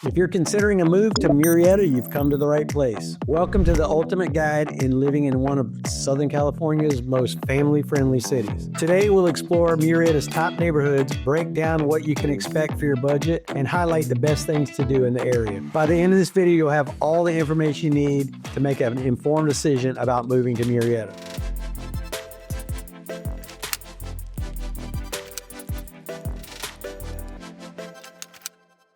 If you're considering a move to Murrieta, you've come to the right place. Welcome to the ultimate guide in living in one of Southern California's most family-friendly cities. Today, we'll explore Murrieta's top neighborhoods, break down what you can expect for your budget, and highlight the best things to do in the area. By the end of this video, you'll have all the information you need to make an informed decision about moving to Murrieta.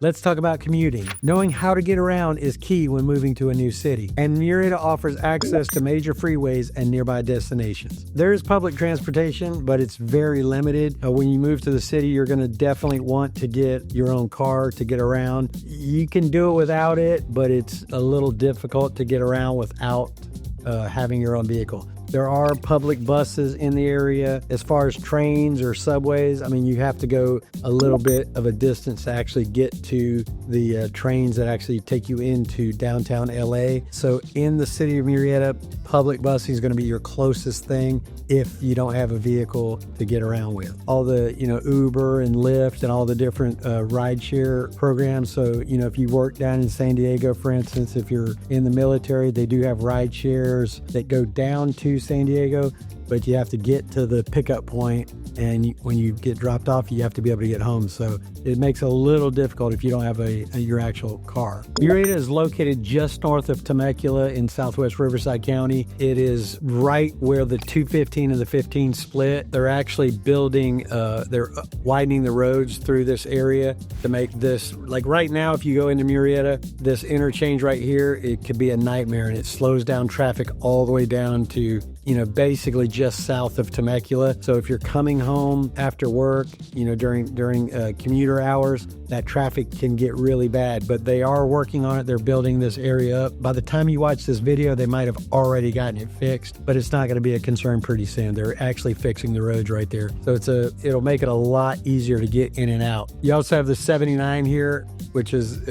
Let's talk about commuting. Knowing how to get around is key when moving to a new city, and Murrieta offers access to major freeways and nearby destinations. There is public transportation, but it's very limited. When you move to the city, you're going to definitely want to get your own car to get around. You can do it without it, but it's a little difficult to get around without having your own vehicle. There are public buses in the area. As far as trains or subways, I mean, you have to go a little bit of a distance to actually get to the trains that actually take you into downtown LA. So in the city of Murrieta, public busing is going to be your closest thing if you don't have a vehicle to get around with. All the, Uber and Lyft and all the different rideshare programs. So, if you work down in San Diego, for instance, if you're in the military, they do have ride shares that go down to San Diego, but you have to get to the pickup point, and when you get dropped off, you have to be able to get home. So it makes it a little difficult if you don't have your actual car. Murrieta is located just north of Temecula in southwest Riverside County. It is right where the 215 and the 15 split. They're actually building, they're widening the roads through this area to make this, like right now, if you go into Murrieta, this interchange right here, it could be a nightmare, and it slows down traffic all the way down to basically just south of Temecula. So if you're coming home after work, during commuter hours, that traffic can get really bad. But they are working on it. They're building this area up. By the time you watch this video, they might have already gotten it fixed, but it's not going to be a concern pretty soon. They're actually fixing the roads right there. So it'll make it a lot easier to get in and out. You also have the 79 here, which is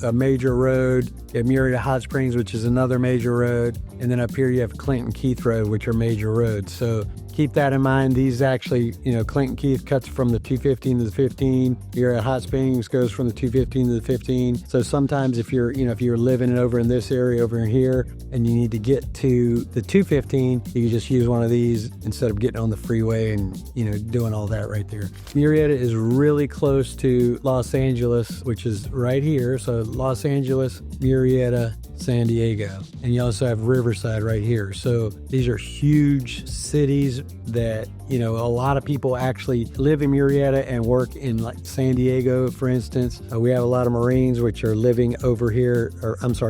a major road. You have Murrieta Hot Springs, which is another major road. And then up here you have Clinton Keith Road, which are major roads. So keep that in mind. These actually, Clinton Keith cuts from the 215 to the 15. Murrieta Hot Springs goes from the 215 to the 15. So sometimes if you're living over in this area over here and you need to get to the 215, you can just use one of these instead of getting on the freeway and, doing all that right there. Murrieta is really close to Los Angeles, which is right here. So Los Angeles, Murrieta, San Diego. And you also have Riverside right here. So these are huge cities that, a lot of people actually live in Murrieta and work in like San Diego, for instance. We have a lot of Marines which are living over here,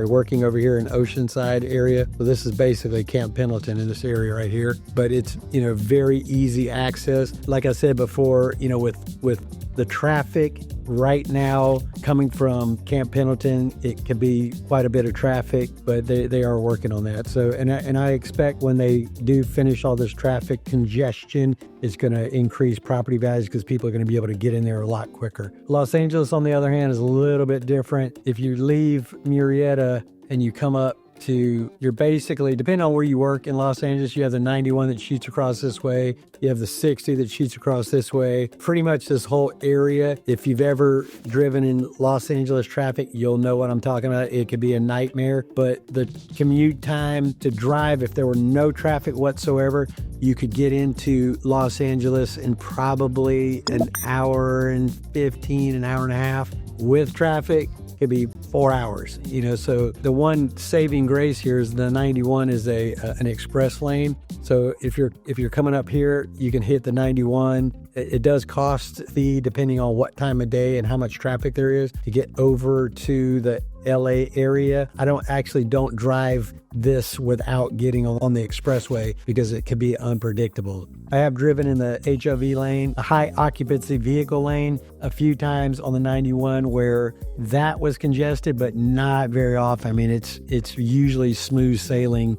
working over here in Oceanside area. So this is basically Camp Pendleton in this area right here. But it's, very easy access. Like I said before, with the traffic right now coming from Camp Pendleton, it can be quite a bit of traffic, but they are working on that. So, and I expect when they do finish all this traffic congestion, it's going to increase property values because people are going to be able to get in there a lot quicker. Los Angeles, on the other hand, is a little bit different. If you leave Murrieta and you come up you're basically, depending on where you work in Los Angeles, you have the 91 that shoots across this way. You have the 60 that shoots across this way. Pretty much this whole area, if you've ever driven in Los Angeles traffic, you'll know what I'm talking about. It could be a nightmare, but the commute time to drive, if there were no traffic whatsoever, you could get into Los Angeles in probably an hour and 15, an hour and a half. With traffic, could be 4 hours, so the one saving grace here is the 91 is an express lane. So if you're coming up here, you can hit the 91. It does cost a fee depending on what time of day and how much traffic there is to get over to the LA area. I don't drive this without getting on the expressway because it can be unpredictable. I have driven in the HOV lane, a high occupancy vehicle lane, a few times on the 91 where that was congested, but not very often. I mean, it's usually smooth sailing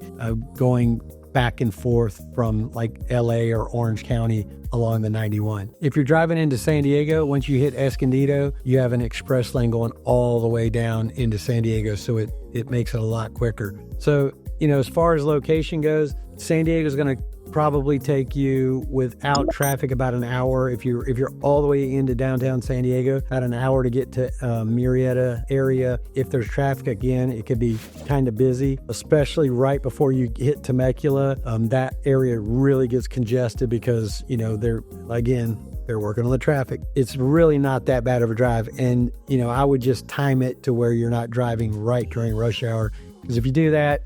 going back and forth from like LA or Orange County along the 91. If you're driving into San Diego, once you hit Escondido, you have an express lane going all the way down into San Diego, so it makes it a lot quicker. So, as far as location goes, San Diego is going to probably take you without traffic about an hour. If you're all the way into downtown San Diego, about an hour to get to Murrieta area. If there's traffic, again, it could be kind of busy, especially right before you hit Temecula. That area really gets congested because, they're working on the traffic. It's really not that bad of a drive. And, I would just time it to where you're not driving right during rush hour. Because if you do that,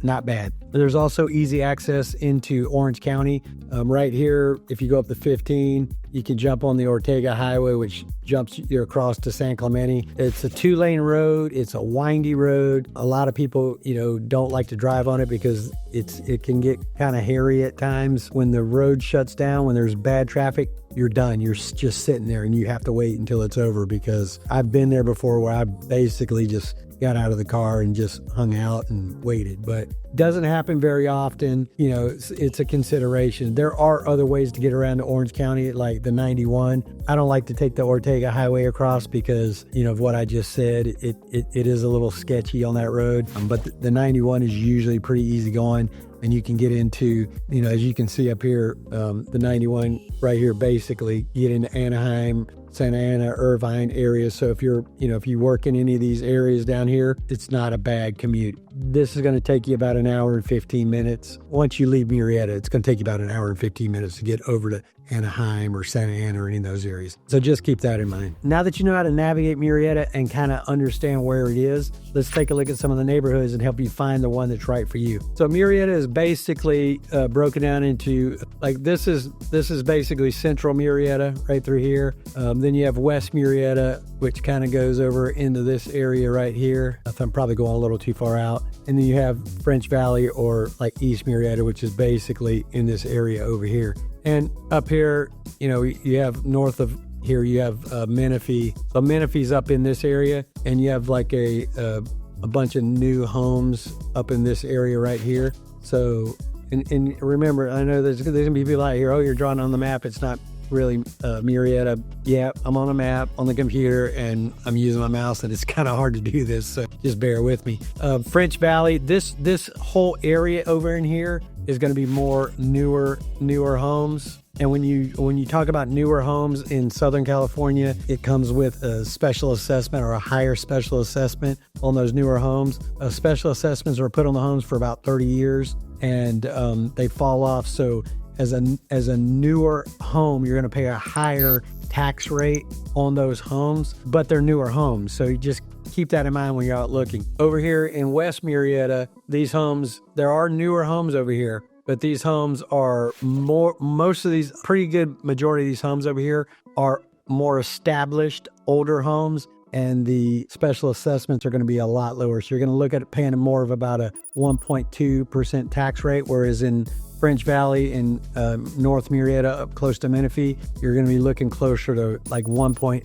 not bad. There's also easy access into Orange County. Right here, if you go up the 15, you can jump on the Ortega Highway, which jumps you across to San Clemente. It's a 2-lane road. It's a windy road. A lot of people, don't like to drive on it because it can get kind of hairy at times. When the road shuts down, when there's bad traffic, you're done. You're just sitting there and you have to wait until it's over, because I've been there before where I basically just got out of the car and just hung out and waited. But doesn't happen very often. It's a consideration. There are other ways to get around to Orange County, like the 91. I don't like to take the Ortega Highway across because, of what I just said. It is a little sketchy on that road. But the 91 is usually pretty easy going. And you can get into, as you can see up here, the 91 right here, basically get into Anaheim, Santa Ana, Irvine area. So if if you work in any of these areas down here, it's not a bad commute. This is going to take you about an hour and 15 minutes. Once you leave Murrieta, it's going to take you about an hour and 15 minutes to get over to Anaheim or Santa Ana or any of those areas. So just keep that in mind. Now that you know how to navigate Murrieta and kind of understand where it is, let's take a look at some of the neighborhoods and help you find the one that's right for you. So Murrieta is basically broken down into, this is basically central Murrieta right through here. Then you have West Murrieta, which kind of goes over into this area right here. I'm probably going a little too far out. And then you have French Valley, or like East Murrieta, which is basically in this area over here. And up here, you have north of here, you have Menifee. So Menifee's up in this area, and you have like a bunch of new homes up in this area right here. So, and remember, I know there's gonna be people out here, you're drawing on the map. It's not really Murrieta. Yeah, I'm on a map on the computer and I'm using my mouse, and it's kind of hard to do this, so just bear with me. French Valley, this whole area over in here is going to be more newer homes. And when you talk about newer homes in Southern California, it comes with a special assessment or a higher special assessment on those newer homes. Special assessments are put on the homes for about 30 years, and they fall off. So as a newer home, you're going to pay a higher tax rate on those homes, but they're newer homes. So you just keep that in mind when you're out looking. Over here in West Murrieta, these homes, there are newer homes over here, but these homes are most of these, pretty good majority of these homes over here are more established, older homes, and the special assessments are going to be a lot lower. So you're going to look at paying more of about a 1.2% tax rate, whereas in French Valley and North Murrieta, up close to Menifee, you're going to be looking closer to like 1.8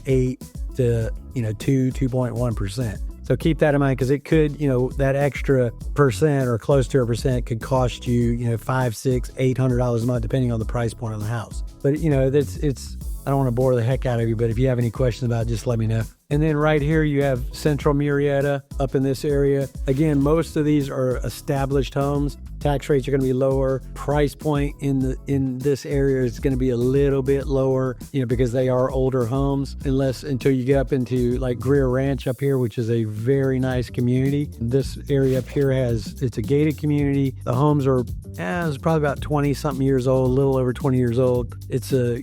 to 2.1%. So keep that in mind, because it could, that extra percent or close to a percent could cost you, $500, $600, $800 a month, depending on the price point of the house. But it's I don't want to bore the heck out of you, but if you have any questions about it, just let me know. And then right here, you have Central Murrieta up in this area. Again, most of these are established homes. Tax rates are going to be lower. Price point in this area is going to be a little bit lower, because they are older homes, until you get up into like Greer Ranch up here, which is a very nice community. This area up here it's a gated community. The homes are it's probably about 20 something years old, a little over 20 years old. It's a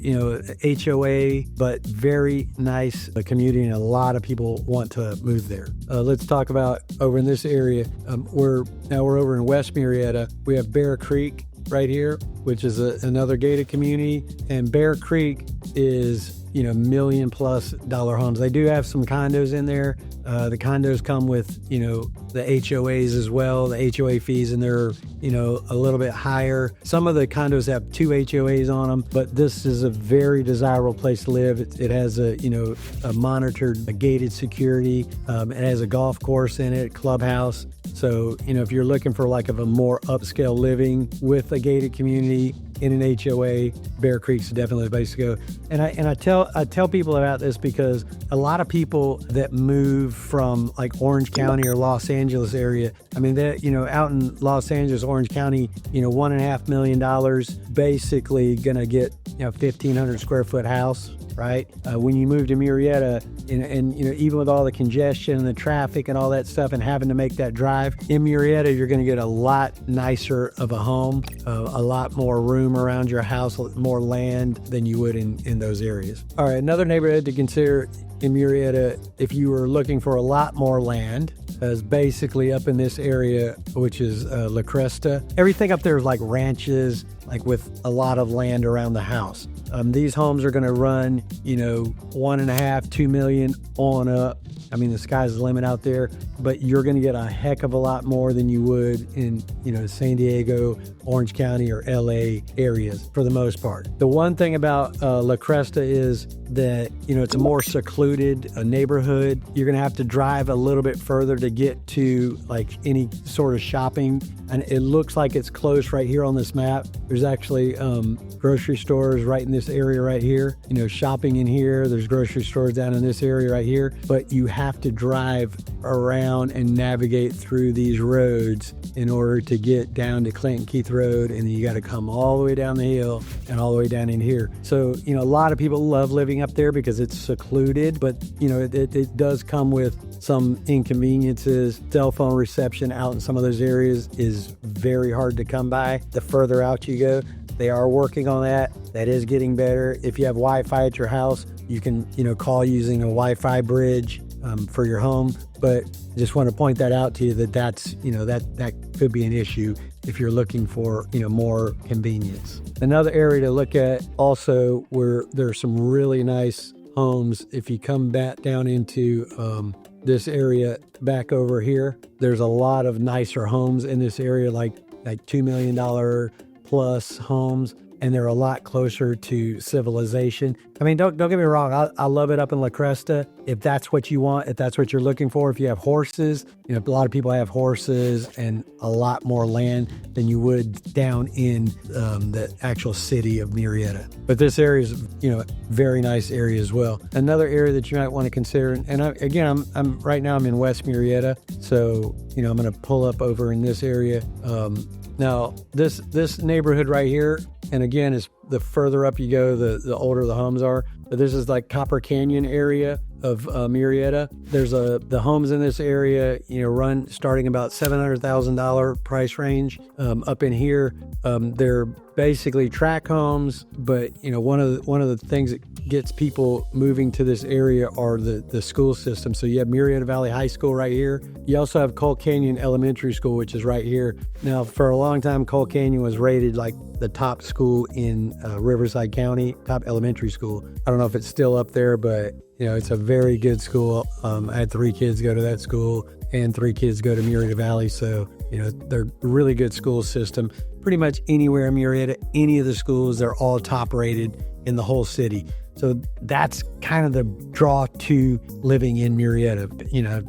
HOA, but very nice community, and a lot of people want to move there. Let's talk about over in this area. We're over in West Murrieta. We have Bear Creek right here, which is another gated community. And Bear Creek is, $1 million+ homes. They do have some condos in there. The condos come with, the HOAs as well, the HOA fees, and they're, a little bit higher. Some of the condos have 2 HOAs on them, but this is a very desirable place to live. It has a monitored, gated security. It has a golf course in it, clubhouse. So, if you're looking for like a more upscale living with a gated community in an HOA, Bear Creek's definitely the place to go. And I tell people about this because a lot of people that move from like Orange County or Los Angeles area, I mean, that, out in Los Angeles, Orange County, $1.5 million, basically gonna get 1,500 square foot house. Right? When you move to Murrieta, and even with all the congestion and the traffic and all that stuff and having to make that drive, in Murrieta, you're going to get a lot nicer of a home, a lot more room around your house, more land than you would in those areas. All right, another neighborhood to consider in Murrieta, if you were looking for a lot more land, is basically up in this area, which is La Cresta. Everything up there is like ranches, like with a lot of land around the house. These homes are going to run, $1.5, $2 million on up. I mean, the sky's the limit out there, but you're going to get a heck of a lot more than you would in, San Diego, Orange County, or LA areas for the most part. The one thing about La Cresta is that, it's a more secluded neighborhood. You're going to have to drive a little bit further to get to like any sort of shopping. And it looks like it's close right here on this map. There's actually grocery stores right in this area right here. Shopping in here. There's grocery stores down in this area right here. But you have to drive around and navigate through these roads in order to get down to Clinton Keith Road, and then you got to come all the way down the hill and all the way down in here. So, a lot of people love living up there because it's secluded, but, it does come with some inconveniences. Cell phone reception out in some of those areas is very hard to come by. The further out you go, they are working on that. That is getting better. If you have Wi-Fi at your house, you can, call using a Wi-Fi bridge for your home. But I just want to point that out to you that's, that could be an issue if you're looking for, more convenience. Another area to look at also where there's some really nice homes. If you come back down into this area back over here, there's a lot of nicer homes in this area, like $2 million plus homes. And they're a lot closer to civilization. I mean, don't get me wrong. I love it up in La Cresta. If that's what you want, if that's what you're looking for, if you have horses, a lot of people have horses and a lot more land than you would down in the actual city of Murrieta. But this area is, very nice area as well. Another area that you might want to consider, and I'm right now I'm in West Murrieta, so I'm going to pull up over in this area. Now, this neighborhood right here, and again, is the further up you go, the older the homes are. But this is like Copper Canyon area of Murrieta. There's the homes in this area, run starting about $700,000 price range. Up in here, they're basically tract homes, but one of the things that gets people moving to this area are the school system. So you have Murrieta Valley High School right here. You also have Coal Canyon Elementary School, which is right here. Now, for a long time, Coal Canyon was rated like the top school in Riverside County, top elementary school. I don't know if it's still up there, but it's a very good school. I had 3 kids go to that school and 3 kids go to Murrieta Valley. So, they're a really good school system. Pretty much anywhere in Murrieta, any of the schools, they're all top rated in the whole city. So that's kind of the draw to living in Murrieta.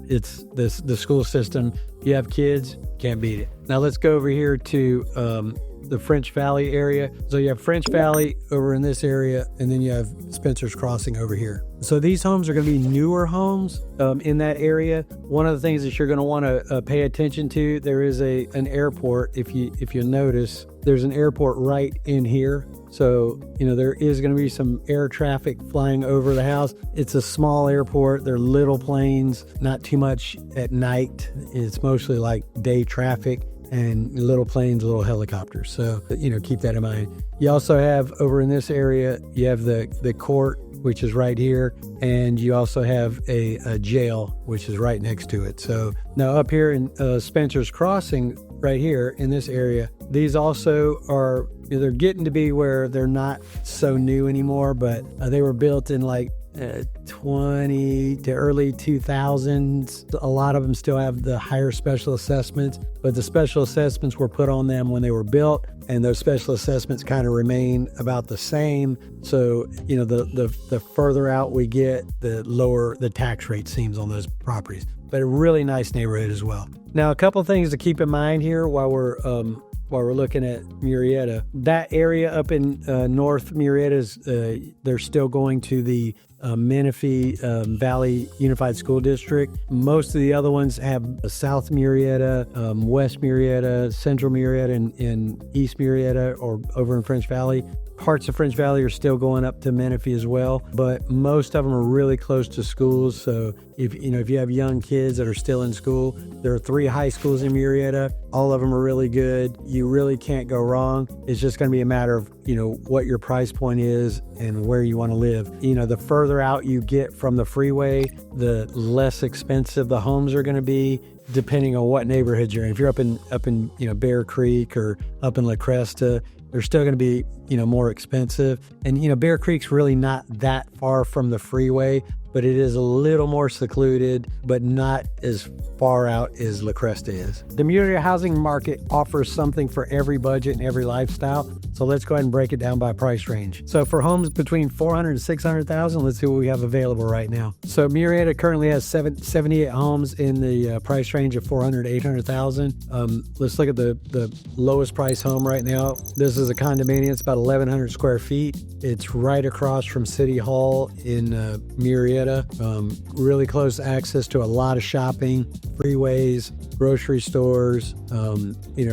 It's the school system. You have kids, can't beat it. Now let's go over here to the French Valley area. So you have French Valley over in this area, and then you have Spencer's Crossing over here. So these homes are going to be newer homes in that area. One of the things that you're going to want to pay attention to, there is an airport. If you notice, there's an airport right in here. So, there is going to be some air traffic flying over the house. It's a small airport. They're little planes, not too much at night. It's mostly like day traffic and little planes, little helicopters. So, keep that in mind. You also have over in this area, you have the court, which is right here. And you also have a jail, which is right next to it. So now up here in Spencer's Crossing, right here in this area, these also are, they're getting to be where they're not so new anymore, but they were built in like 20 to early 2000s. A lot of them still have the higher special assessments, but the special assessments were put on them when they were built, and those special assessments kind of remain about the same. So, the further out we get, the lower the tax rate seems on those properties. But a really nice neighborhood as well. Now, a couple of things to keep in mind here while we're while we're looking at Murrieta. That area up in North Murrieta, they're still going to the Menifee Valley Unified School District. Most of the other ones have South Murrieta, West Murrieta, Central Murrieta, and East Murrieta, or over in French Valley. Parts of French Valley are still going up to Menifee as well, but most of them are really close to schools. So if you have young kids that are still in school, there are 3 high schools in Murrieta. All of them are really good. You really can't go wrong. It's just going to be a matter of, what your price point is and where you want to live. The further out you get from the freeway, the less expensive the homes are going to be, depending on what neighborhood you're in. If you're up in Bear Creek or up in La Cresta, they're still going to be, more expensive. And, Bear Creek's really not that far from the freeway, but it is a little more secluded, but not as far out as La Cresta is. The Murrieta housing market offers something for every budget and every lifestyle. So let's go ahead and break it down by price range. So for homes between $400,000 and $600,000, let's see what we have available right now. So Murrieta currently has 78 homes in the price range of $400,000 to $800,000. Let's look at the lowest price home right now. This is a condominium. It's about 1,100 square feet. It's right across from City Hall in Murrieta. Really close access to a lot of shopping, freeways, grocery stores,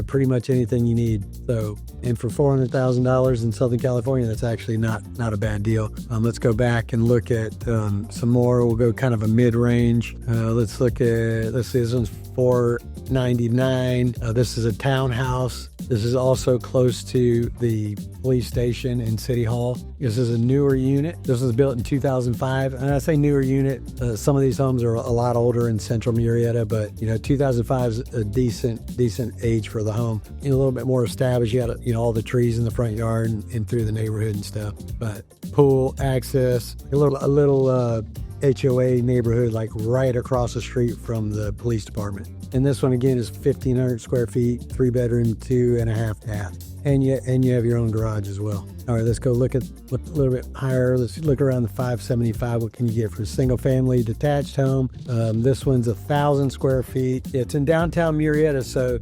pretty much anything you need. So, and for $400,000 in Southern California, that's actually not a bad deal. Let's go back and look at some more. We'll go kind of a mid-range. Let's see, this one's $499. This is a townhouse. This is also close to the police station and City Hall. This is a newer unit. This was built in 2005. And I say newer unit, some of these homes are a lot older in Central Murrieta, but 2005 is a decent age for the home. A little bit more established. You got all the trees in the front yard and through the neighborhood and stuff. But pool access, a little HOA neighborhood, like right across the street from the police department. And this one again is 1,500 square feet, 3-bedroom, 2.5 bath. And you have your own garage as well. All right, let's go look a little bit higher. Let's look around the 575. What can you get for a single family detached home? This one's 1,000 square feet. It's in downtown Murrieta, so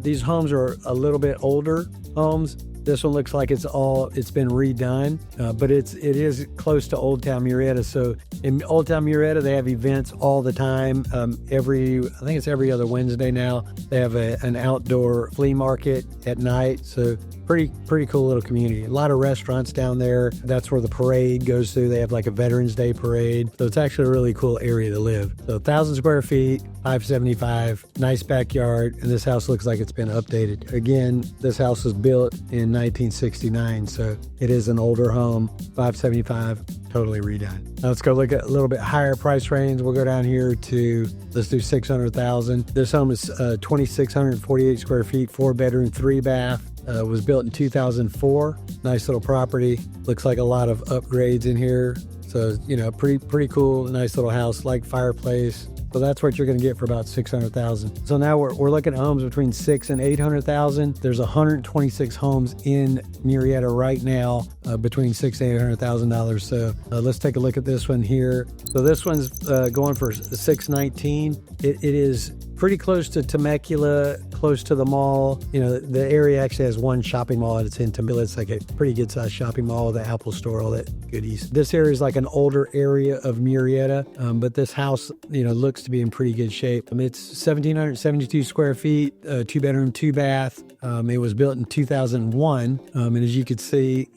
these homes are a little bit older homes. This one looks like it's been redone, but it is close to Old Town Murrieta. So in Old Town Murrieta, they have events all the time. I think it's every other Wednesday now. They have an outdoor flea market at night. So pretty cool little community. A lot of restaurants down there. That's where the parade goes through. They have like a Veterans Day parade. So it's actually a really cool area to live. So 1,000 square feet, 575, nice backyard, and this house looks like it's been updated. Again, this house was built in 1969, so it is an older home, 575, totally redone. Now let's go look at a little bit higher price range. We'll go down here to, let's do 600,000. This home is 2,648 square feet, 4-bedroom, 3-bath. Was built in 2004. Nice little property. Looks like a lot of upgrades in here. So, pretty cool, nice little house, like fireplace. So that's what you're going to get for about $600,000. So now we're looking at homes between $600,000 and $800,000. There's 126 homes in Murrieta right now between $600,000 and $800,000. So let's take a look at this one here. So this one's going for $619,000. It is pretty close to Temecula, close to the mall. The area actually has one shopping mall and it's in Temecula. It's like a pretty good sized shopping mall, the Apple Store, all that goodies. This area is like an older area of Murrieta, but this house, looks to be in pretty good shape. It's 1,772 square feet, 2-bedroom, 2-bath. It was built in 2001. And as you can see,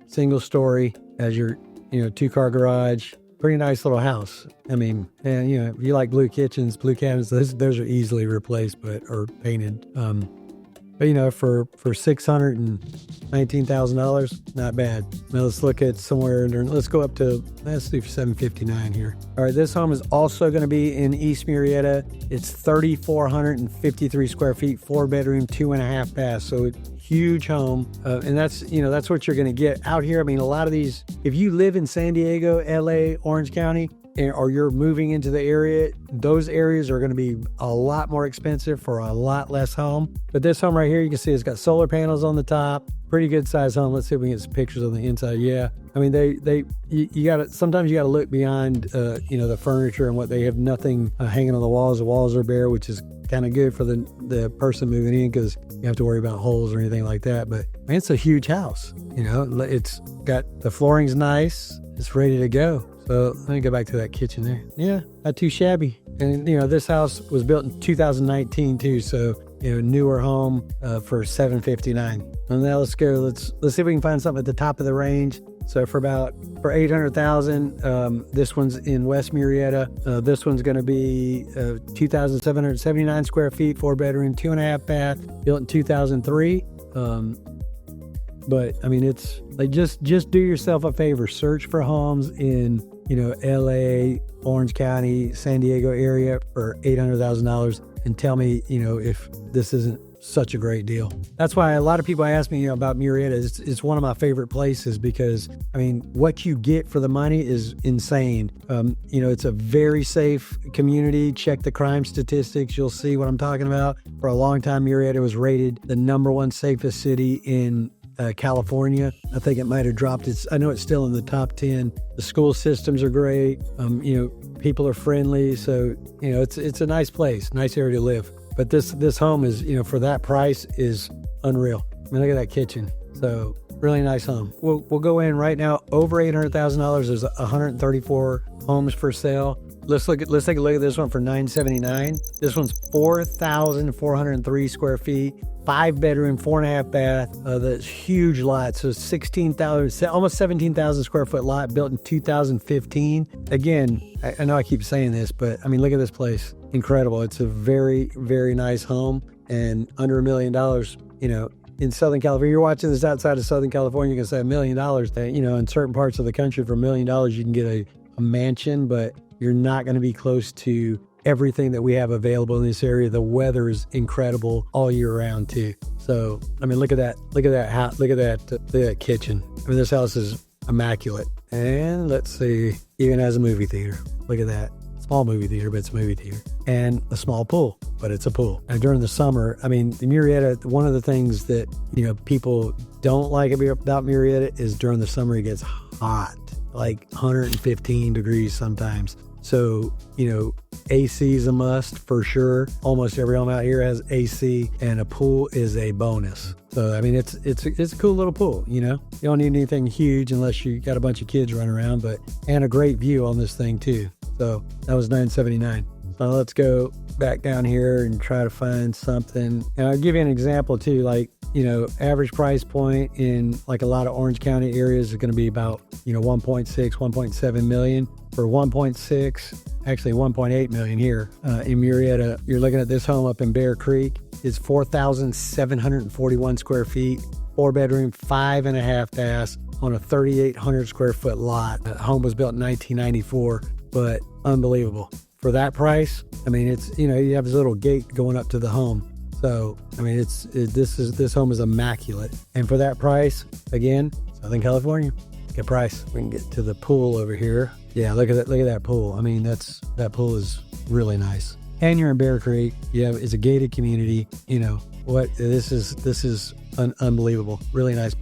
single story, has your, 2-car garage. Pretty nice little house. And if you like blue kitchens, blue cabinets, those are easily replaced, or painted. But for $619,000, not bad. Now let's look at somewhere. Let's go up to, let's do $759 here. All right, this home is also going to be in East Murrieta. It's 3,453 square feet, 4-bedroom, 2.5 bath. So huge home, and that's what you're going to get out here. A lot of these, if you live in San Diego, LA, Orange County, or you're moving into the area, those areas are going to be a lot more expensive for a lot less home. But this home right here, you can see it's got solar panels on the top. Pretty good size home. Let's see if we can get some pictures on the inside. Yeah, you got to, sometimes you got to look beyond the furniture and what they have. Nothing hanging on the walls. The walls are bare, which is kind of good for the person moving in because you have to worry about holes or anything like that. But man, it's a huge house. You know, it's got the flooring's nice. It's ready to go. So let me go back to that kitchen there. Yeah, not too shabby. And you know, this house was built in 2019 too. So you know, newer home for $759. And now let's go. Let's see if we can find something at the top of the range. So for $800,000, this one's in West Murrieta. This one's going to be 2,779 square feet, 4-bedroom, 2.5 bath, built in 2003. But I mean, it's like just do yourself a favor. Search for homes in LA, Orange County, San Diego area for $800,000, and tell me if this isn't such a great deal. That's why a lot of people ask me about Murrieta. It's one of my favorite places because I mean, what you get for the money is insane. It's a very safe community. Check the crime statistics. You'll see what I'm talking about. For a long time, Murrieta was rated the #1 safest city in California. I think it might have dropped. I know it's still in the top 10. The school systems are great. People are friendly. So, it's a nice place, nice area to live. But this home is, for that price is unreal. I mean, look at that kitchen. So really nice home. We'll go in right now. Over $800,000. There's 134 homes for sale. Let's take a look at this one for $979. This one's 4,403 square feet, 5-bedroom, 4.5 bath. That's huge lot. So 16,000, almost 17,000 square foot lot, built in 2015. Again, I know I keep saying this, but I mean, look at this place. Incredible. It's a very, very nice home, and under $1 million, in Southern California. You're watching this outside of Southern California, you can say $1 million. In certain parts of the country for $1 million, you can get a mansion, but you're not going to be close to everything that we have available in this area. The weather is incredible all year round too. So, I mean, look at that house, look at that kitchen. I mean, this house is immaculate. And let's see, even has a movie theater. Look at that. Small movie theater, but it's a movie theater. And a small pool, but it's a pool. And during the summer, I mean, the Murrieta, one of the things that, people don't like about Murrieta is during the summer it gets hot, like 115 degrees sometimes. So, AC is a must for sure. Almost every home out here has AC, and a pool is a bonus. So, I mean, it's a cool little pool, You don't need anything huge unless you got a bunch of kids running around, and a great view on this thing too. So that was $979. So let's go back down here and try to find something. And I'll give you an example too, like, average price point in like a lot of Orange County areas is going to be about, 1.6, 1.7 million. For 1.6, actually 1.8 million here in Murrieta. You're looking at this home up in Bear Creek. It's 4,741 square feet, 4-bedroom, 5.5 baths on a 3,800 square foot lot. The home was built in 1994, but unbelievable. For that price, I mean, it's, you have this little gate going up to the home. So, I mean, this home is immaculate. And for that price, again, Southern California, good price. We can get to the pool over here. Yeah, look at that pool. I mean, that pool is really nice. And you're in Bear Creek. It's a gated community. This is unbelievable. Really nice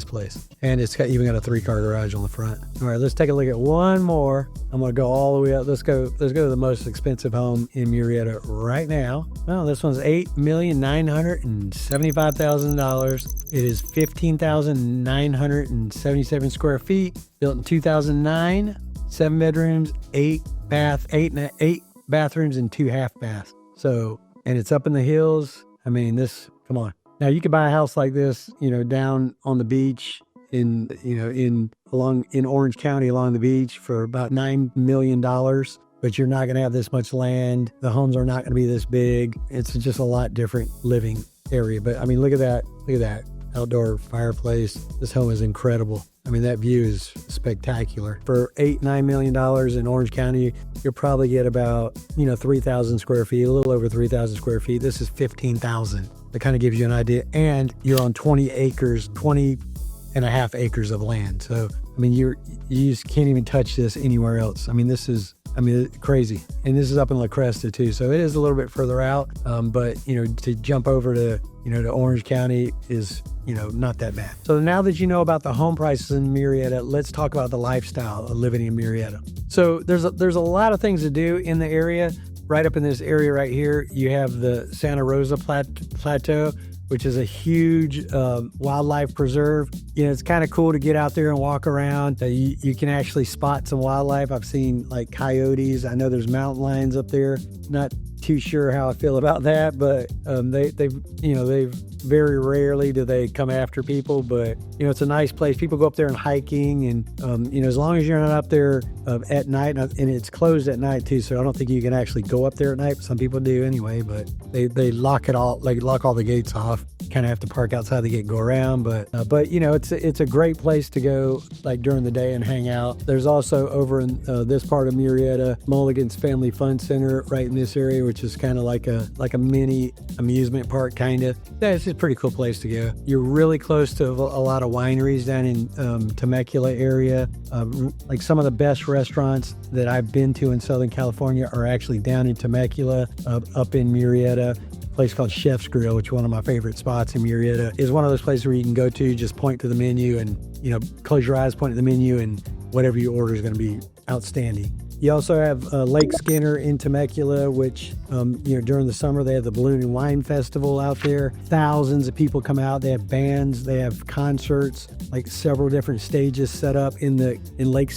place. And it's even got a 3-car garage on the front. All right, let's take a look at one more. I'm going to go all the way up. Let's go to the most expensive home in Murrieta right now. Well, this one's $8,975,000. It is 15,977 square feet, built in 2009, 7 bedrooms, 8 bathrooms and 2 half baths. So, and it's up in the hills. I mean, come on. Now you could buy a house like this, down on the beach in Orange County along the beach for about $9 million, but you're not going to have this much land. The homes are not going to be this big. It's just a lot different living area. But I mean, look at that outdoor fireplace. This home is incredible. I mean, that view is spectacular. For $9 million in Orange County, you'll probably get about, 3,000 square feet, a little over 3,000 square feet. This is 15,000. That kind of gives you an idea. And you're on 20 and a half acres of land. So, I mean, you just can't even touch this anywhere else. I mean, crazy. And this is up in La Cresta too. So it is a little bit further out. But, to jump over to Orange County is, not that bad. So now that you know about the home prices in Murrieta, let's talk about the lifestyle of living in Murrieta. So there's a lot of things to do in the area. right up in this area right here, you have the Santa Rosa Plateau, which is a huge wildlife preserve. You know, it's kind of cool to get out there and walk around. You can actually spot some wildlife. I've seen like coyotes. I know there's mountain lions up there. Not too sure how I feel about that, but they very rarely do they come after people. But you know, it's a nice place. People go up there and hiking, and you know, as long as you're not up there at night, and it's closed at night too, so I don't think you can actually go up there at night. Some people do anyway, but they lock it all, like lock all the gates off. Kind of have to park outside the gate and go around, but you know, it's a great place to go like during the day and hang out. There's also over in this part of Murrieta, Mulligan's Family Fun Center right in this area, which is kind of like a mini amusement park kind of. Yeah, it's a pretty cool place to go. You're really close to a lot of wineries down in Temecula area. Like some of the best restaurants that I've been to in Southern California are actually down in Temecula, up in Murrieta. Place called Chef's Grill, which is one of my favorite spots in Murrieta, is one of those places where you can go to, just point to the menu and, you know, close your eyes, point to the menu, and whatever you order is going to be outstanding. You also have Lake Skinner in Temecula, which, you know, during the summer they have the Balloon and Wine Festival out there. Thousands of people come out. They have bands, they have concerts, like several different stages set up at Lake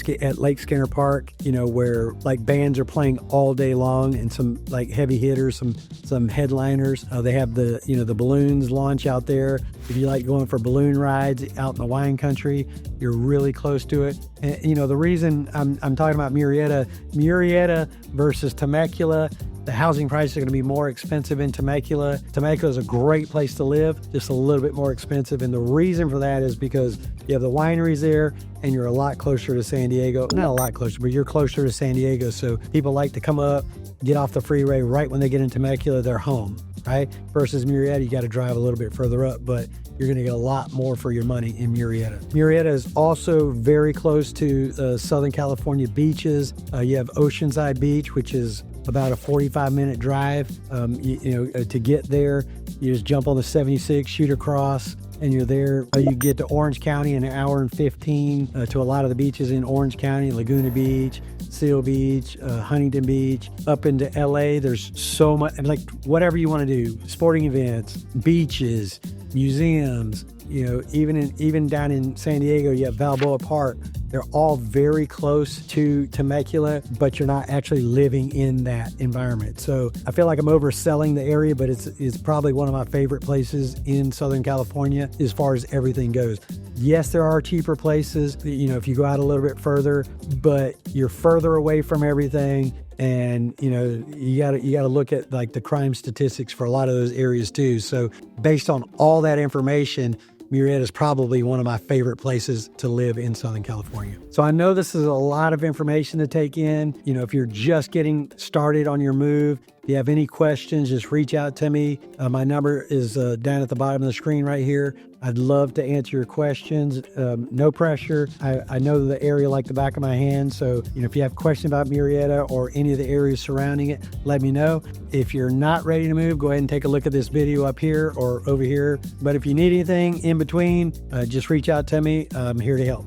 Skinner Park. You know, where like bands are playing all day long, and some like heavy hitters, some headliners. They have the balloons launch out there. If you like going for balloon rides out in the wine country, you're really close to it. And, you know, the reason I'm talking about Murrieta versus Temecula, the housing prices are going to be more expensive in Temecula. Temecula is a great place to live, just a little bit more expensive. And the reason for that is because you have the wineries there, and you're a lot closer to San Diego. Not a lot closer, but you're closer to San Diego. So people like to come up, get off the freeway right when they get in Temecula, they're home, right? Versus Murrieta, you got to drive a little bit further up, but you're going to get a lot more for your money in Murrieta. Murrieta is also very close to Southern California beaches. You have Oceanside Beach, which is about a 45-minute drive. To get there, you just jump on the 76, shoot across, and you're there. You get to Orange County in an hour and 15 to a lot of the beaches in Orange County, Laguna Beach, Seal Beach, Huntington Beach. Up into LA, there's so much, like whatever you want to do, sporting events, beaches, museums. You know, even down in San Diego, you have Balboa Park. They're all very close to Temecula, but you're not actually living in that environment. So I feel like I'm overselling the area, but it's probably one of my favorite places in Southern California as far as everything goes. Yes, there are cheaper places, you know, if you go out a little bit further, but you're further away from everything. And, you know, you gotta look at like the crime statistics for a lot of those areas too. So based on all that information, Murrieta is probably one of my favorite places to live in Southern California. So I know this is a lot of information to take in. You know, if you're just getting started on your move, if you have any questions, just reach out to me. My number is down at the bottom of the screen right here. I'd love to answer your questions. No pressure. I know the area like the back of my hand. So, you know, if you have questions about Murrieta or any of the areas surrounding it, let me know. If you're not ready to move, go ahead and take a look at this video up here or over here. But if you need anything in between, just reach out to me. I'm here to help.